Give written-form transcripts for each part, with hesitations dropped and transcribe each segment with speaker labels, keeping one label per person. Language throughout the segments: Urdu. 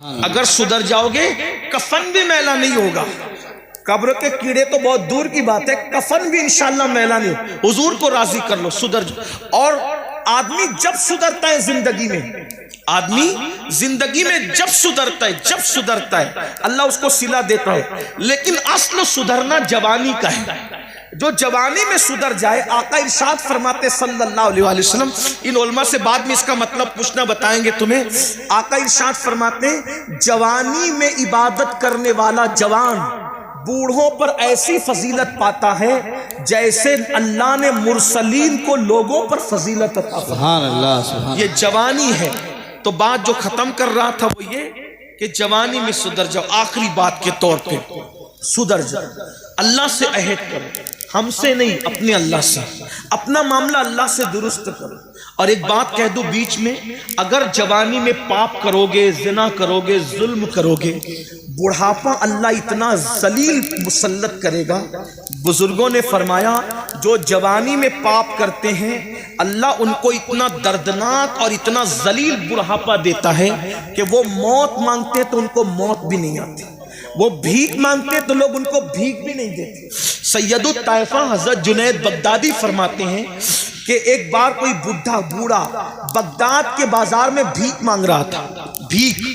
Speaker 1: اگر سدھر جاؤ گے کفن بھی میلا نہیں ہوگا. قبر کے کیڑے تو بہت دور کی بات ہے، کفن بھی انشاءاللہ میلا نہیں. حضور کو راضی کر لو، سدھر جاؤ. اور آدمی جب سدھرتا ہے زندگی میں، آدمی زندگی میں جب سدھرتا ہے اللہ اس کو صلہ دیتا ہے. لیکن اصل سدھرنا جوانی کا ہے. جو جوانی میں سدھر جائے، آقا ارشاد فرماتے صلی اللہ علیہ وآلہ وسلم، ان علماء سے بعد میں اس کا مطلب پوچھنا بتائیں گے تمہیں. آقا ارشاد فرماتے جوانی میں عبادت کرنے والا جوان بوڑھوں پر ایسی فضیلت پاتا ہے جیسے اللہ نے مرسلین کو لوگوں پر فضیلت عطا فرمائی.
Speaker 2: سبحان اللہ سبحان.
Speaker 1: یہ جوانی ہے. تو بات جو ختم کر رہا تھا وہ یہ کہ جوانی میں سدھر جاؤ. آخری بات کے طور پہ سدھر جاؤ، اللہ سے عہد کرو، ہم سے نہیں، اپنے اللہ سے. اپنا معاملہ اللہ سے درست کرو. اور ایک بات کہہ دوں بیچ میں، اگر جوانی میں پاپ کرو گے، زنا کرو گے، ظلم کرو گے، بڑھاپا اللہ اتنا ذلیل مسلط کرے گا. بزرگوں نے فرمایا جو جوانی میں پاپ کرتے ہیں اللہ ان کو اتنا دردناک اور اتنا ذلیل بڑھاپا دیتا ہے کہ وہ موت مانگتے تو ان کو موت بھی نہیں آتی، وہ بھیک مانگتے تو لوگ ان کو بھیک بھی نہیں دیتے. سید الطائفہ حضرت جنید بغدادی فرماتے ہیں کہ ایک بار کوئی بوڑھا بغداد کے بازار میں بھیک مانگ رہا تھا، بھیک،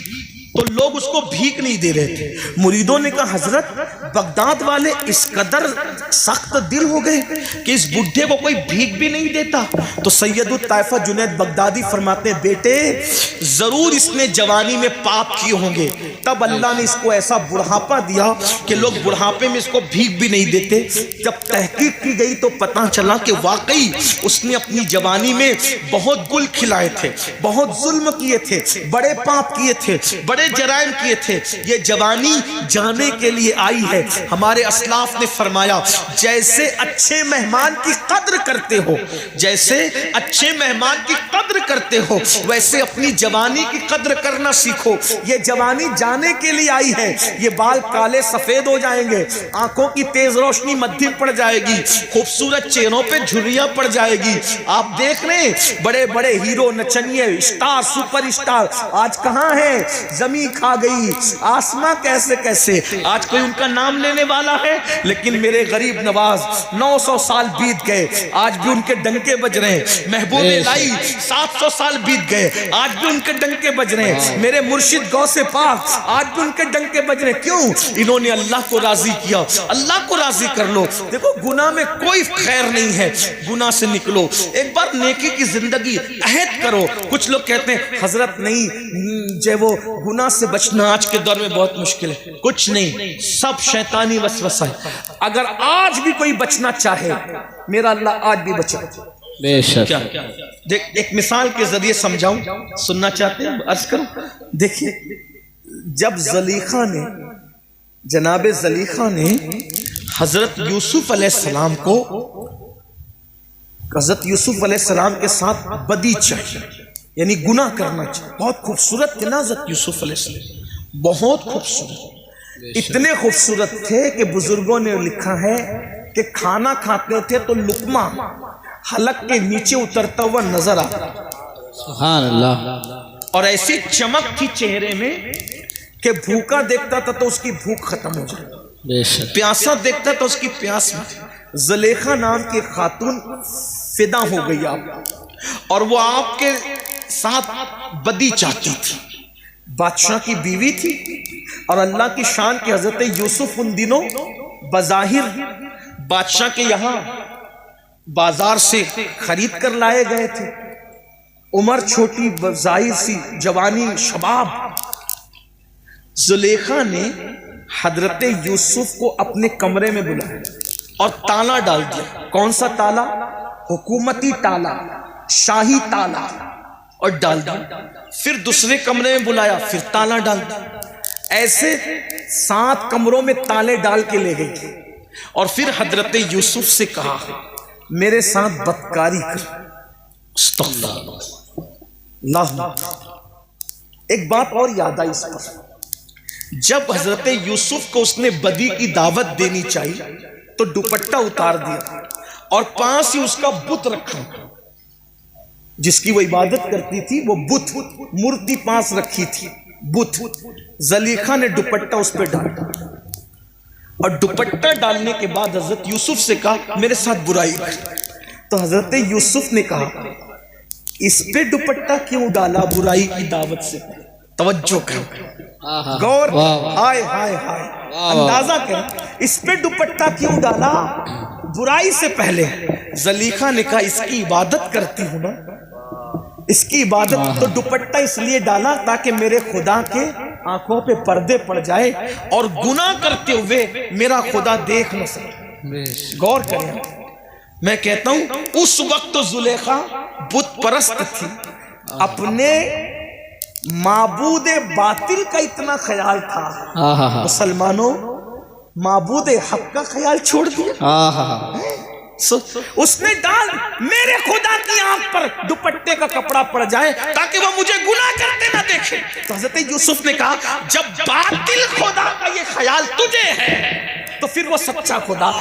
Speaker 1: تو لوگ اس کو بھیک نہیں دے رہے تھے. مریدوں نے کہا حضرت بغداد والے اس قدر سخت دل ہو گئے کہ اس بڈھے کو کوئی بھیک بھی نہیں دیتا. تو سید الطائفہ جنید بغدادی فرماتے ہیں بیٹے ضرور اس نے جوانی میں پاپ کیے ہوں گے، تب اللہ نے اس کو ایسا بڑھاپا دیا کہ لوگ بڑھاپے میں اس کو بھیک بھی نہیں دیتے. جب تحقیق کی گئی تو پتہ چلا کہ واقعی اس نے اپنی جوانی میں بہت گل کھلائے تھے، بہت ظلم کیے تھے، بڑے پاپ کیے تھے، بڑے جرائم کیے تھے. یہ جوانی جانے کے لیے آئی ہے. ہمارے اسلاف نے فرمایا جیسے اچھے مہمان کی قدر کرتے ہو، جیسے اچھے مہمان کی قدر کرتے ہو، ویسے اپنی جوانی کی قدر کرنا سیکھو. یہ جوانی جانے کے لیے آئی ہے. یہ بال کالے سفید ہو جائیں گے، آنکھوں کی تیز روشنی مدھم پڑ جائے گی، خوبصورت چہروں پہ جھریاں پڑ جائے گی. آپ دیکھ رہے ہیں بڑے بڑے ہیرو، نچنیے، اسٹار، سپر اسٹار آج کہاں ہیں؟ زمین کھا گئی، آسماں کیسے کیسے. آج کوئی ان کا نام لینے والا ہے؟ لیکن میرے غریب نواز 900 سال بیت گئے، آج بھی ان کے ڈنکے بج رہے ہیں. محبوب الہی 700 سال بیت گئے، آج بھی ان کے ڈنکے بج رہے ہیں. میرے مرشد غوث پاک آج بھی ان کے ڈنکے بج رہے ہیں. کیوں؟ انہوں نے اللہ کو راضی کیا. اللہ کو راضی کر لو. دیکھو گناہ میں کوئی خیر نہیں ہے، گناہ سے نکلو. ایک بار نیکی کی زندگی عہد کرو. کچھ لوگ کہتے ہیں حضرت نہیں جو وہ گناہ سے بچنا آج کے دور میں بہت مشکل ہے. کچھ نہیں، سب شیطانی وسوسہ ہے. اگر آج بھی کوئی بچنا چاہے میرا اللہ آج بھی بچا.
Speaker 2: بے شک.
Speaker 1: دیکھ ایک مثال کے ذریعے سمجھاؤں، سننا چاہتے ہیں عرض کروں. دیکھیے جب زلیخا نے، جناب زلیخا نے حضرت یوسف علیہ السلام کو، حضرت یوسف علیہ السلام کے ساتھ بدی چاہیے، یعنی گناہ کرنا چاہیے. بہت خوبصورت تھے نا حضرت یوسف علیہ السلام، بہت خوبصورت، اتنے خوبصورت تھے کہ بزرگوں نے لکھا ہے کہ کھانا کھاتے تھے تو لقمہ حلق کے نیچے اترتا ہوا نظر آتا.
Speaker 2: سبحان اللہ.
Speaker 1: اور ایسی چمک تھی چہرے میں کہ بھوکا دیکھتا تھا تو اس کی بھوک ختم ہو جائے،
Speaker 2: بے شک.
Speaker 1: پیاسا دیکھتا تو اس کی پیاس میں. زلیخا نام کی خاتون فدا ہو گئی آپ، اور وہ آپ کے ساتھ بدی چاہتی تھی. بادشاہ کی بیوی تھی اور اللہ کی شان کے حضرت یوسف ان دنوں بظاہر بادشاہ کے یہاں بازار سے خرید کر لائے گئے تھے. عمر چھوٹی، ظاہر سی جوانی، شباب. زلیخا نے حضرت یوسف کو اپنے کمرے میں بلایا اور تالا ڈال دیا. کون سا تالا؟ حکومتی تالا، شاہی تالا، اور ڈال دیا. پھر دوسرے کمرے میں بلایا، پھر تالا ڈال دیا. ایسے 7 کمروں میں تالے ڈال کے لے گئی. اور پھر حضرت یوسف سے کہا میرے ساتھ بدکاری کر. استغفر اللہ. ایک بات اور یاد آئی اس پر، جب حضرت یوسف کو اس نے بدی کی دعوت دینی چاہیے تو دوپٹہ اتار دیا اور پاس ہی اس کا بت رکھا، جس کی وہ عبادت کرتی تھی، وہ بت مورتی پاس رکھی تھی. بت، زلیخا نے دوپٹہ اس پہ ڈالا اور دوپٹہ ڈالنے کے بعد حضرت یوسف سے کہا میرے ساتھ برائی کر۔ تو حضرت یوسف نے کہا اس پہ دوپٹہ کیوں ڈالا برائی کی دعوت سے؟ توجہ کر، غور، ہائے ہائے ہائے، اندازہ کر، اس پہ دوپٹہ کیوں ڈالا برائی سے پہلے؟ زلیخا نے کہا اس کی عبادت کرتی ہوں نا، اس کی عبادت، تو دوپٹہ اس لیے ڈالا تاکہ میرے خدا کے آنکھوں پہ پردے پڑ جائے اور گناہ کرتے ہوئے میرا خدا دیکھ نہ سکے۔ غور کریں، میں کہتا ہوں اس وقت تو زلیخا بت پرست تھی، اپنے معبود باطل کا اتنا خیال تھا، مسلمانوں معبود حق کا خیال چھوڑ دیا۔ اس نے ڈال میرے خدا کی آنکھ پر دوپٹے کا کپڑا پڑ جائے تاکہ وہ مجھے گناہ کرتے نہ دیکھے۔ تو حضرت یوسف نے کہا جب باطل خدا کا یہ خیال تجھے ہے تو پھر وہ سچا خدا،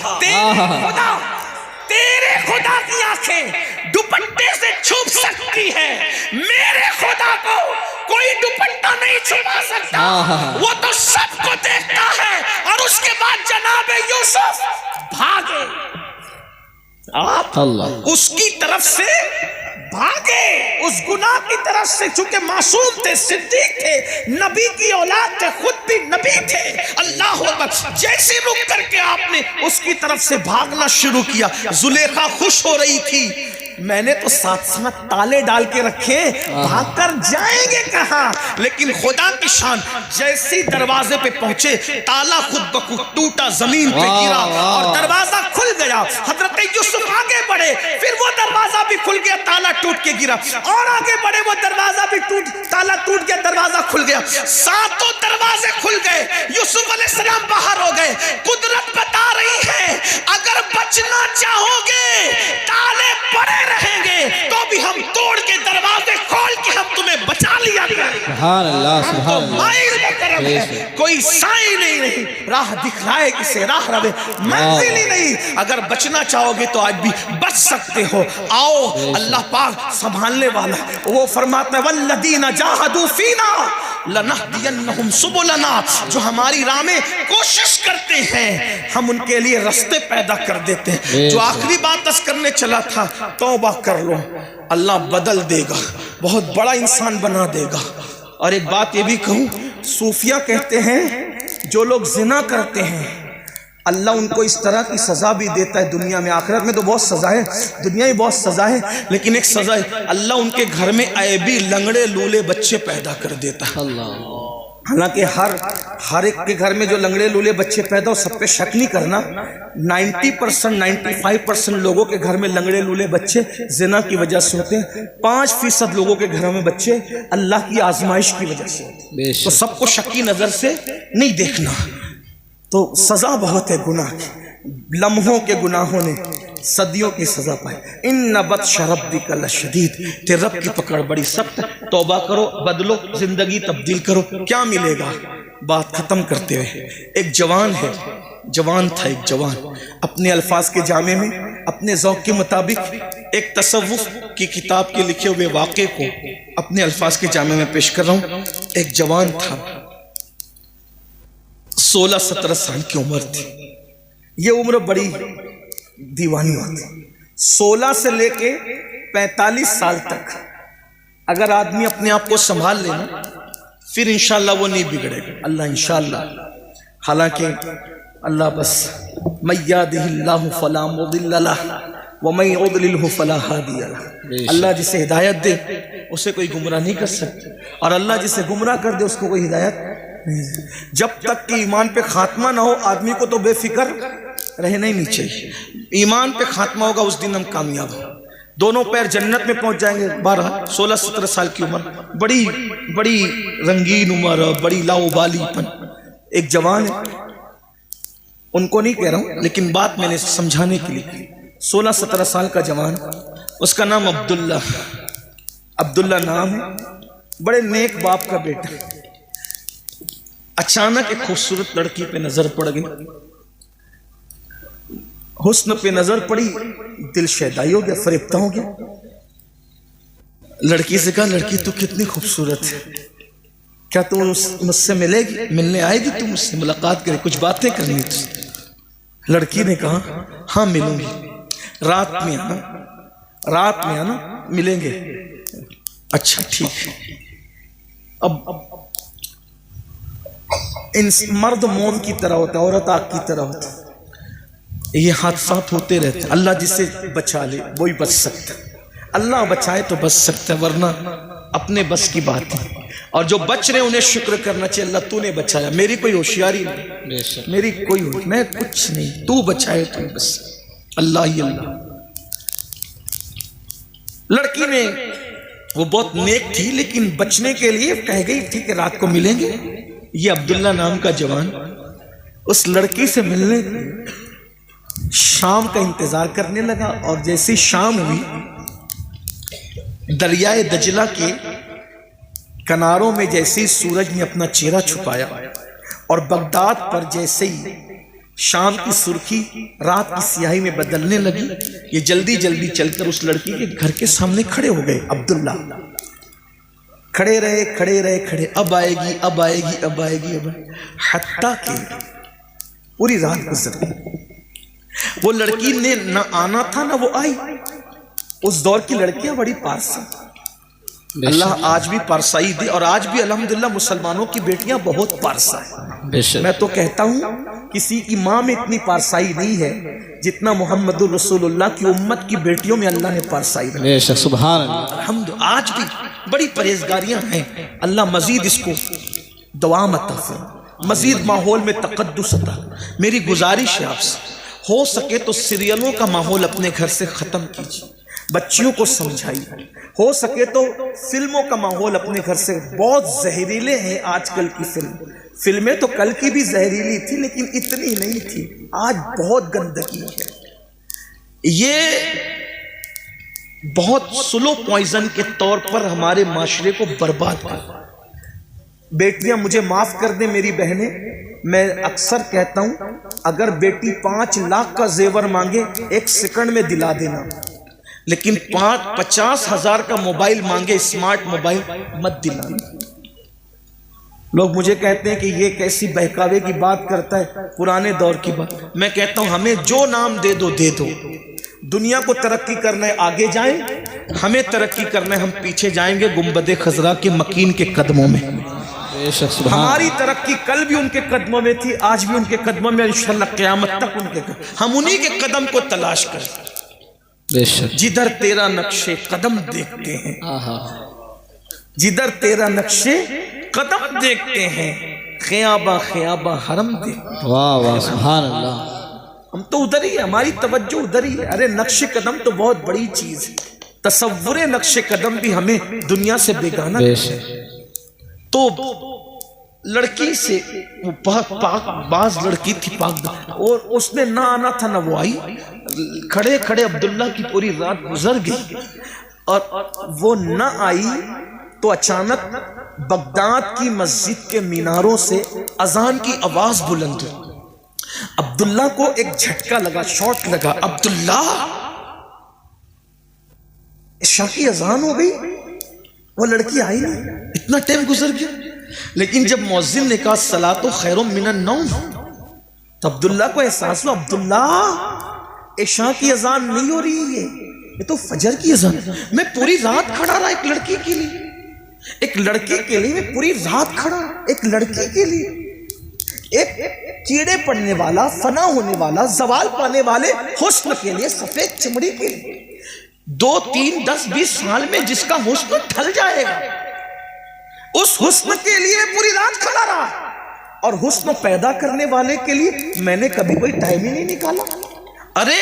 Speaker 1: تیرے خدا کی آنکھیں دوپٹے سے چھپ سکتی ہے، میرے خدا کو کوئی دوپٹہ نہیں چھپا سکتا، وہ تو سب کو دیکھتا ہے۔ اور اس کے بعد جناب یوسف بھاگے، آپ اس کی طرف سے بھاگے، اس گناہ کی طرف سے، چونکہ معصوم تھے، صدیق تھے، نبی کی اولاد تھے، خود بھی نبی تھے، اللہ اکبر، جیسے رک کر کے آپ نے اس کی طرف سے بھاگنا شروع کیا۔ زلیخا خوش ہو رہی تھی، میں نے تو ساتھ ساتھ تالے ڈال کے رکھے، بھاگ کر جائیں گے کہاں؟ لیکن خدا کی شان، جیسے دروازے پہ پہنچے تالا خود بخود ٹوٹا، زمین پہ گرا اور دروازہ کھل گیا۔ حضرت یوسف آگے بڑھے، پھر وہ دروازہ بھی کھل گیا، تالا ٹوٹ کے گرا، اور آگے بڑھے، وہ دروازہ بھی تالا ٹوٹ گیا، دروازہ کھل گیا، ساتوں دروازے کھل گئے، یوسف علیہ السلام باہر ہو گئے۔ قدرت بتا رہی ہے اگر بچنا چاہو گے تالے پڑے رہیں گے تو بھی ہم توڑ کے دروازے کھول کے ہم تمہیں بچا لیا کریں۔
Speaker 2: سبحان اللہ، سبحان اللہ،
Speaker 1: کوئی سائیں نہیں، راہ دکھائے کسے راہ روے منزل ہی نہیں۔ اگر بچنا چاہو گے تو آج بھی بچ سکتے ہو، آؤ، اللہ پاک سنبھالنے والا، وہ فرماتا ہے والذین جاہدوا فینا لنہدینہم سبلنا، جو ہماری راہ میں کوشش کرتے ہیں ہم ان کے لیے راستے پیدا کر دیتے ہیں۔ جو آخری بات دس کرنے چلا تھا، توبہ کر لو، اللہ بدل دے گا، بہت بڑا انسان بنا دے گا۔ اور ایک بات یہ بھی کہوں، صوفیہ کہتے ہیں جو لوگ زنا کرتے ہیں اللہ ان کو اس طرح کی سزا بھی دیتا ہے دنیا میں، آخرت میں تو بہت سزا ہے، دنیا میں بہت سزا ہے، لیکن ایک سزا ہے، اللہ ان کے گھر میں عیبی لنگڑے لولے بچے پیدا کر دیتا ہے۔ حالانکہ ہر ایک کے گھر میں جو لنگڑے لولے بچے پیدا ہو، سب پہ شک نہیں کرنا، 90% 95% لوگوں کے گھر میں لنگڑے لولے بچے زنا کی وجہ سے ہوتے ہیں، 5% لوگوں کے گھروں میں بچے اللہ کی آزمائش کی وجہ سے ہوتے ہیں۔ تو سب کو شکی نظر سے نہیں دیکھنا، تو سزا بہت ہے گناہ کی، لمحوں کے گناہوں نے صدیوں کی سزا پائی۔ ان بطش ربک لشدید، تیرے رب کی پکڑ بڑی سخت ہے، توبہ کرو، بدلو، زندگی تبدیل کرو۔ کیا ملے گا؟ بات ختم کرتے ہوئے، ایک جوان ہے، جوان تھا ایک جوان، اپنے الفاظ کے جامع میں اپنے ذوق کے مطابق ایک تصوف کی کتاب کے لکھے ہوئے واقعے کو اپنے الفاظ کے جامع میں پیش کر رہا ہوں۔ ایک جوان تھا، 16-17 سال کی عمر تھی، یہ عمر بڑی دیوانی ہوتی، 16 سے لے کے 45 سال تک اگر آدمی اپنے آپ کو سنبھال لینا پھر انشاءاللہ وہ نہیں بگڑے گا، اللہ انشاءاللہ۔ حالانکہ اللہ بس من یہدہ اللہ فلا مضل لہ ومن یضللہ فلا ہادی لہ، اللہ جسے ہدایت دے اسے کوئی گمراہ نہیں کر سکتا، اور اللہ جسے گمراہ کر دے اس کو کوئی ہدایت نہیں۔ جب تک کہ ایمان پہ خاتمہ نہ ہو آدمی کو تو بے فکر رہنا ہی نہیں چاہیے، ایمان پہ خاتمہ ہوگا اس دن ہم کامیاب ہوں، دونوں پیر جنت میں پہنچ جائیں گے۔ 16-17 سال کی عمر، بڑی رنگین عمر، بڑی لاؤبالی پن، ایک جوان ہے، ان کو نہیں کہہ رہا ہوں لیکن بات میں نے سمجھانے کے لیے، 16-17 سال کا جوان، اس کا نام عبداللہ نام ہے، بڑے نیک باپ کا بیٹا۔ اچانک ایک خوبصورت لڑکی پہ نظر پڑ گئی، حسن پہ نظر پڑی، دل شیدائی ہو گیا، فریفتہ ہو گیا۔ لڑکی سے کہا لڑکی تو کتنی خوبصورت ہے، کیا تم مجھ سے ملے گی، ملنے آئے گی، تم مجھ سے ملاقات کرے، کچھ باتیں کرنی تھی؟ لڑکی نے کہا ہاں ملوں گی، رات میں آنا ملیں گے۔ اچھا ٹھیک ہے۔ اب مرد موم کی طرح ہوتا ہے، عورت آگ کی طرح ہوتا ہے، یہ حادثات ہوتے رہتے ہیں۔ اللہ جسے بچا لے وہی بچ سکتا ہے، اللہ بچائے تو بچ سکتا ہے، ورنہ اپنے بس کی بات ہے۔ اور جو بچ رہے انہیں شکر کرنا چاہیے، اللہ تو نے بچایا، میری کوئی ہوشیاری نہیں، میری کوئی میں کچھ نہیں، تو بچائے تو بس اللہ ہی اللہ۔ لڑکی نے وہ بہت نیک تھی لیکن بچنے کے لیے کہہ گئی ٹھیک ہے رات کو ملیں گے۔ یہ عبداللہ نام کا جوان اس لڑکی سے ملنے شام کا انتظار کرنے لگا، اور جیسی شام ہوئی دریائے دجلہ کے کناروں میں جیسے ہی سورج نے اپنا چہرہ چھپایا اور بغداد پر جیسے ہی شام کی سرخی رات کی سیاہی میں بدلنے لگی، یہ جلدی جلدی چل کر اس لڑکی کے گھر کے سامنے کھڑے ہو گئے۔ عبداللہ کھڑے رہے، اب آئے گی، اب آئے گی، اب آئے گی، اب آئے گی، حتیٰ کہ پوری رات گزر گئی۔ وہ لڑکی نے نہ آنا تھا نہ وہ آئی۔ اس دور کی لڑکیاں بڑی پارسا، اللہ آج بھی پارسائی دی، اور آج بھی الحمدللہ مسلمانوں کی بیٹیاں بہت پارسا ہیں۔ میں تو کہتا ہوں کسی کی ماں میں اتنی پارسائی نہیں ہے جتنا محمد رسول اللہ کی امت کی بیٹیوں میں اللہ نے پارسائی دی۔
Speaker 2: سبحان اللہ،
Speaker 1: الحمدللہ آج بھی بڑی پرہیزگاریاں ہیں۔ اللہ مزید اس کو دوام عطا فرمائے، مزید ماحول میں تقدس عطا۔ میری گزارش ہے آپ سے، ہو سکے تو سیریلوں کا ماحول اپنے گھر سے ختم کیجیے، بچیوں کو سمجھائیے۔ ہو سکے تو فلموں کا ماحول اپنے گھر سے، بہت زہریلے ہیں آج کل کی فلمیں تو کل کی بھی زہریلی تھی لیکن اتنی نہیں تھی، آج بہت گندگی ہے۔ یہ بہت سلو پوائزن کے طور پر ہمارے معاشرے کو برباد کر۔ بیٹیاں مجھے معاف کر دیں میری بہنیں، میں اکثر کہتا ہوں اگر بیٹی 5 لاکھ کا زیور مانگے 1 سیکنڈ میں دلا دینا، لیکن 50,000 کا موبائل مانگے اسمارٹ موبائل مت دلانا۔ لوگ مجھے کہتے ہیں کہ یہ کیسی بہکاوے کی بات کرتا ہے، پرانے دور کی بات۔ میں کہتا ہوں ہمیں جو نام دے دو دے دو، دنیا کو ترقی کرنا ہے آگے جائیں، ہمیں ترقی کرنا ہے ہم پیچھے جائیں گے گنبد خضرا کے مکین کے قدموں میں۔ ہماری ترقی کل بھی ان کے قدموں میں تھی، آج بھی ان کے قدموں میں، انشاءاللہ قیامت تک ان کے قدم، ہم انہی کے قدم کو تلاش کریں۔ جدھر تیرا نقش قدم دیکھتے ہیں، جدھر تیرا نقش قدم دیکھتے ہیں، خیابہ خیابہ حرم دیکھتے ہیں۔
Speaker 2: واہ واہ سبحان اللہ،
Speaker 1: ہم تو ادھر ہی، ہماری توجہ ادھر ہی ہے۔ ارے نقش قدم تو بہت بڑی چیز ہے، تصور نقش قدم بھی ہمیں دنیا سے بیگانہ ہے۔ تو لڑکی سے وہ پاک باز لڑکی تھی، پاک، اور اس نے نہ آنا تھا نہ وہ آئی۔ کھڑے کھڑے عبداللہ کی پوری رات گزر گئی اور وہ نہ آئی تو اچانک بغداد کی مسجد کے میناروں سے اذان کی آواز بلند ہوئی۔ عبداللہ کو ایک جھٹکا لگا، شاٹ لگا، عبداللہ عشاء کی اذان ہو گئی، وہ لڑکی آئی نہیں، اتنا ٹائم گزر گیا۔ لیکن جب مؤذن نے کہا الصلاۃ خیر من النوم تو عبداللہ کو احساس ہوا عبداللہ عشاء کی اذان نہیں ہو رہی ہے، یہ تو فجر کی اذان ہے۔ میں پوری رات کھڑا رہا ایک لڑکی کے لیے، ایک لڑکی کے لیے میں پوری رات کھڑا، ایک لڑکی کے لیے، ایک کیڑے پڑنے والا، فنا ہونے والا، زوال پانے والے حسن کے لیے، سفید چمڑی کے لیے 2 3 10 20 سال میں جس کا حسن ڈھل جائے گا، اس حسن کے لیے پوری رات کھڑا رہا۔ اور حسن پیدا کرنے والے کے لیے میں نے کبھی کوئی ٹائم ہی نہیں نکالا۔ ارے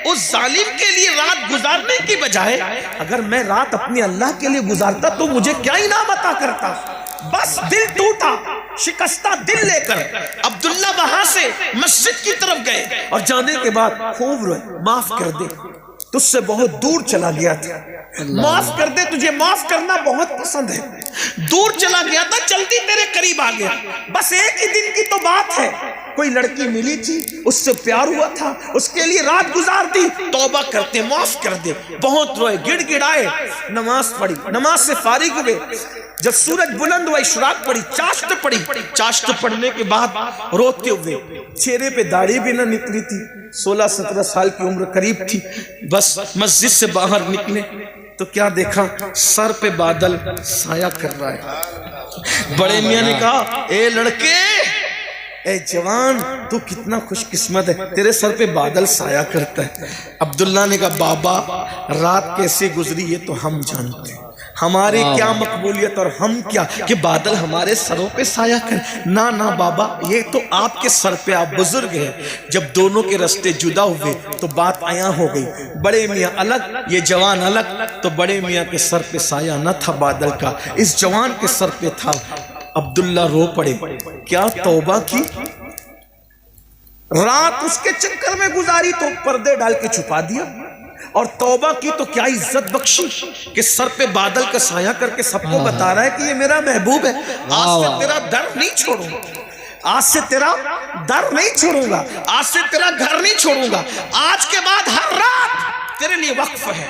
Speaker 1: اس ظالم کے لیے رات گزارنے کی بجائے اگر میں رات اپنے اللہ کے لیے گزارتا تو مجھے کیا انعام عطا کرتا۔ بس دل ٹوٹا، شکستہ دل لے کر عبداللہ وہاں سے مسجد کی طرف گئے اور جانے کے بعد خوب روئے، معاف کر دے تجھ سے بہت دور چلا گیا تھا، معاف کر دے تجھے معاف کرنا بہت پسند ہے، دور چلا گیا تھا جلدی تیرے قریب آ گیا۔ بس ایک ہی دن کی تو بات ہے، کوئی لڑکی ملی تھی، اس سے پیار ہوا تھا، اس کے لیے رات گزار دی، توبہ کرتے معاف کر دے۔ بہت روئے، گڑ گڑائے، نماز پڑھی، نماز سے فارغ ہوئے، جب سورج بلند ہوا اشراق پڑی، چاشت پڑی، چاشت پڑنے کے بعد روتے ہوئے، چہرے پہ داڑھی بھی نہ نکلی تھی، 16-17 سال کی عمر قریب تھی، بس مسجد سے باہر نکلے تو کیا دیکھا؟ سر پہ بادل سایہ کر رہا ہے۔ بڑے میاں نے کہا اے لڑکے، اے جوان، تو کتنا خوش قسمت ہے، تیرے سر پہ بادل سایہ کرتا ہے۔ عبداللہ نے کہا بابا رات کیسے گزری یہ تو ہم جانتے ہیں، ہمارے کیا مقبولیت اور ہم کیا کہ بادل ہمارے سروں پہ سایہ کریں۔ نہ بابا، یہ تو آپ کے سر پہ، آپ بزرگ ہیں۔ جب دونوں کے راستے جدا ہوئے تو بات عیاں ہو گئی، بڑے میاں الگ، یہ جوان الگ۔ تو بڑے میاں کے سر پہ سایہ نہ تھا بادل کا، اس جوان کے سر پہ تھا۔ عبداللہ رو پڑے، کیا توبہ کی، رات اس کے چکر میں گزاری تو پردے ڈال کے چھپا دیا، اور توبہ کی تو کیا عزت بخشی کہ سر پہ بادل کا سایہ کر کے سب کو بتا رہا ہے کہ یہ میرا محبوب ہے۔ آج سے تیرا در نہیں چھوڑوں گا، آج سے تیرا در نہیں چھوڑوں گا، آج سے تیرا گھر نہیں چھوڑوں گا، آج کے بعد ہر رات تیرے لیے وقف ہے،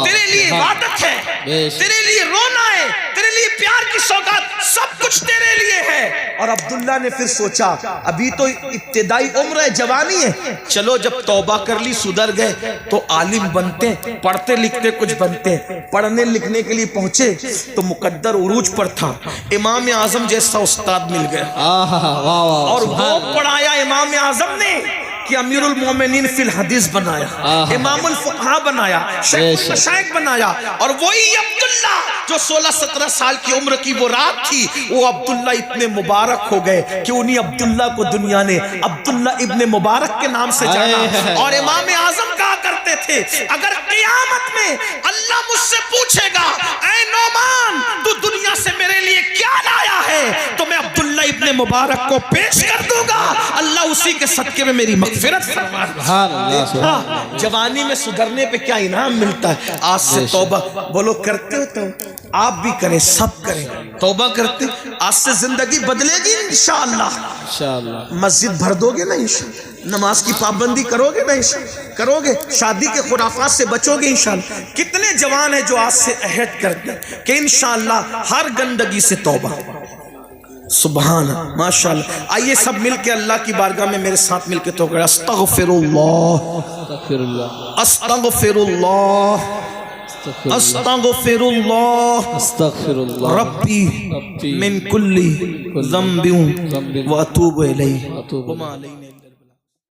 Speaker 1: تیرے لیے عبادت ہے، تیرے لیے رونا ہے، تیرے لیے پیار کی سوگات، سب کچھ تیرے لیے ہے۔ اور عبداللہ نے پھر سوچا ابھی تو ابتدائی عمر ہے، جوانی ہے، چلو جب توبہ کر لی، سدھر گئے تو عالم بنتے، پڑھتے لکھتے کچھ بنتے۔ پڑھنے لکھنے کے لیے پہنچے تو مقدر عروج پر تھا، امام اعظم جیسا استاد مل گیا، اور وہ پڑھایا امام اعظم نے کہ امیر المومنین فی الحدیث بنایا، امام الفقہاء بنایا، شیخ المشائخ بنایا۔ اور وہی عبداللہ جو 16-17 سال کی عمر کی وہ رات تھی، وہ عبداللہ اتنے مبارک ہو گئے کہ انہی عبداللہ کو دنیا نے عبداللہ ابن مبارک کے نام سے جانا۔ اور امام اعظم کہا کرتے تھے اگر قیامت میں اللہ مجھ سے پوچھے گا اے نعمان تو دنیا سے میرے لیے کیا لایا ہے، تو میں عبداللہ ابن مبارک کو پیش کر دوں گا، اللہ اسی کے صدقے میں میری مغفرت فرما دے۔ جوانی میں سدھرنے پہ کیا انعام ملتا ہے؟ آج سے توبہ، بولو کرتے ہو تو آپ بھی کریں، سب کریں، توبہ کرتے، آج سے زندگی بدلے گی انشاءاللہ۔ مسجد بھر دو گے نا انشاءاللہ، نماز کی پابندی کرو گے نا انشاءاللہ، کرو گے، شادی کے خرافات سے بچو گے انشاءاللہ۔ کتنے جوان ہیں جو آج سے عہد کرتے ہیں کہ انشاءاللہ ہر گندگی سے توبہ۔ سبحان اللہ، ماشاءاللہ۔ آئیے سب مل کے اللہ کی بارگاہ میں میرے ساتھ مل کے تو کریں استغفر اللہ، استغفر اللہ، استغفر اللہ،
Speaker 2: استغفر اللہ
Speaker 1: ربی من کل ذنب واتوب الیہ وما علینا